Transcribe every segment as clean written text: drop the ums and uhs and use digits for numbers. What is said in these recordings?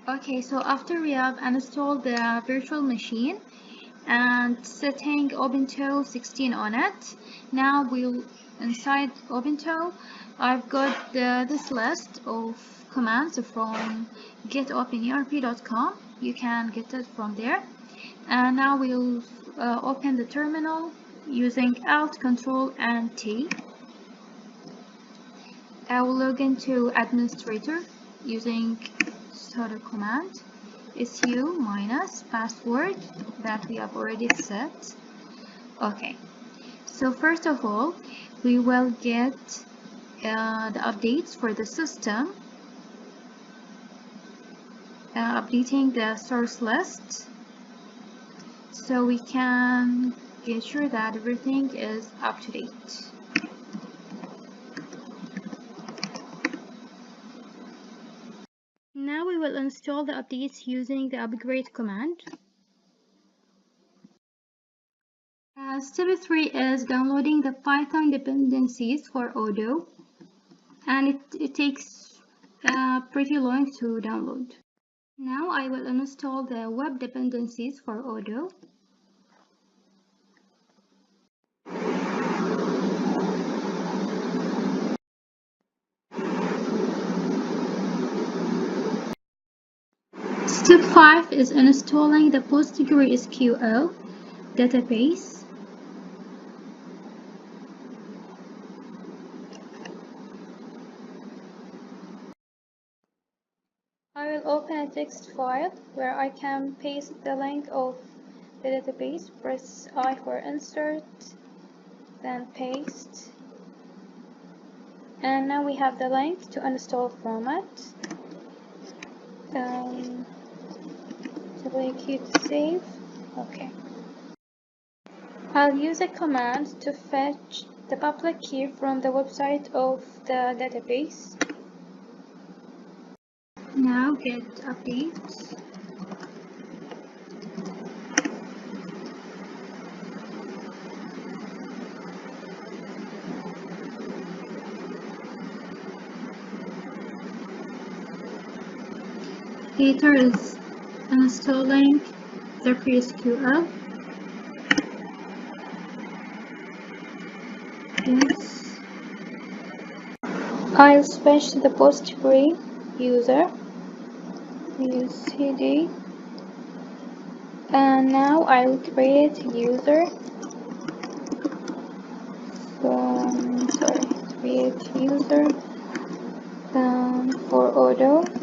Okay, so after we have installed the virtual machine and setting Ubuntu 16 on it, now we'll inside Ubuntu I've got this list of commands from getopenerp.com. You can get it from there. And now we'll open the terminal using Alt, Control, and T. I will log into administrator using sudo command su minus password that we have already set. Okay, so first of all, we will get the updates for the system, updating the source list, so we can get sure that everything is up to date. Now we will install the updates using the upgrade command. Step 3 is downloading the Python dependencies for Odoo, and it takes pretty long to download. Now I will install the web dependencies for Odoo. Step 5 is installing the PostgreSQL database. I will open a text file where I can paste the link of the database. Press I for insert, then paste. And now we have the link to install from it. Click here to save. Okay. I'll use a command to fetch the public key from the website of the database. Now get updates. Later is installing the PostgreSQL. Yes. I'll switch to the Postgre user. Use cd. And now I'll create a user. Create user for Odoo.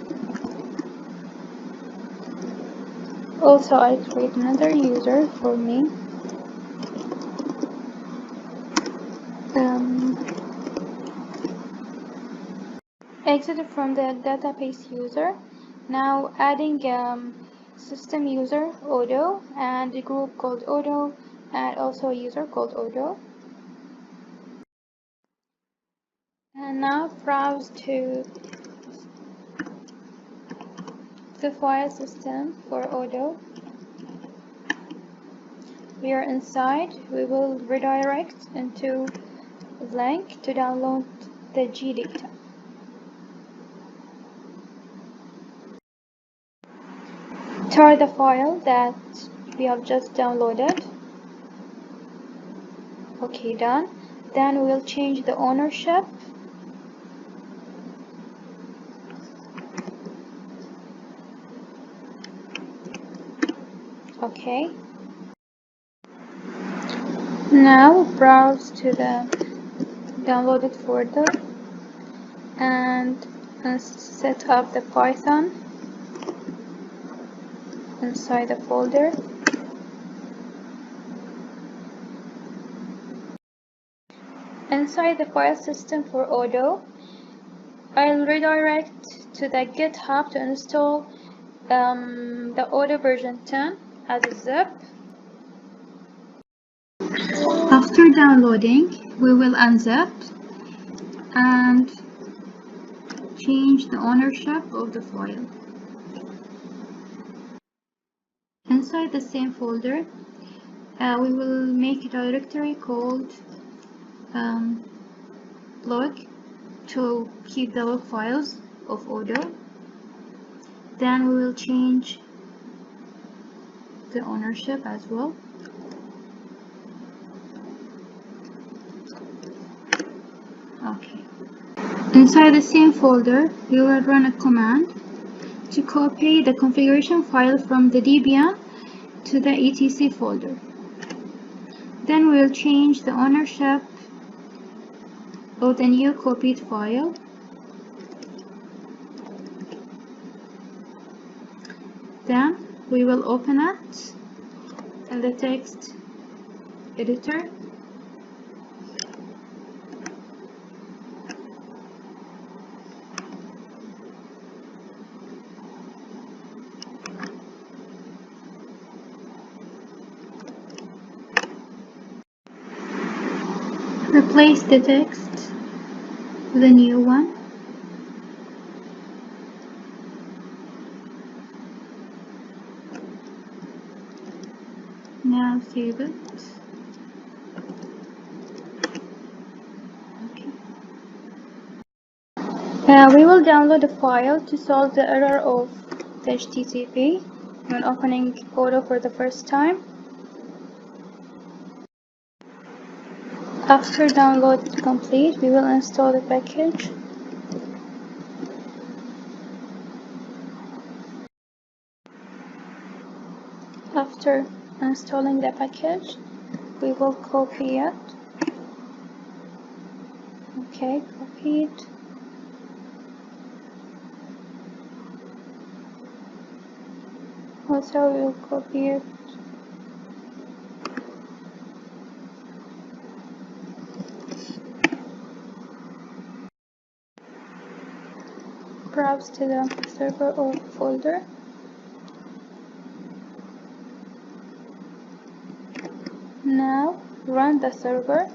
Also, I create another user for me. Exit from the database user. Now adding system user Odoo and a group called Odoo and also a user called Odoo. And now browse to the file system for Odoo. We are inside. We will redirect into a link to download the G-data. Tar the file that we have just downloaded. Okay, done. Then we will change the ownership. Okay. Now browse to the downloaded folder and set up the Python inside the folder. Inside the file system for Odoo, I'll redirect to the GitHub to install the Odoo version 10 as a zip. After downloading, we will unzip and change the ownership of the file. Inside the same folder, we will make a directory called log to keep the log files of Odoo. Then we will change the ownership as well. Okay. Inside the same folder, we will run a command to copy the configuration file from the Debian to the etc folder. Then we will change the ownership of the new copied file. Then we will open it in the text editor. Replace the text with a new one. Now save it. Okay. We will download a file to solve the error of the HTTP when opening Odoo for the first time. After download complete, we will install the package. After installing the package, we will copy it. Okay, copied. Also, we will copy it. Browse to the server or folder. Now run the server.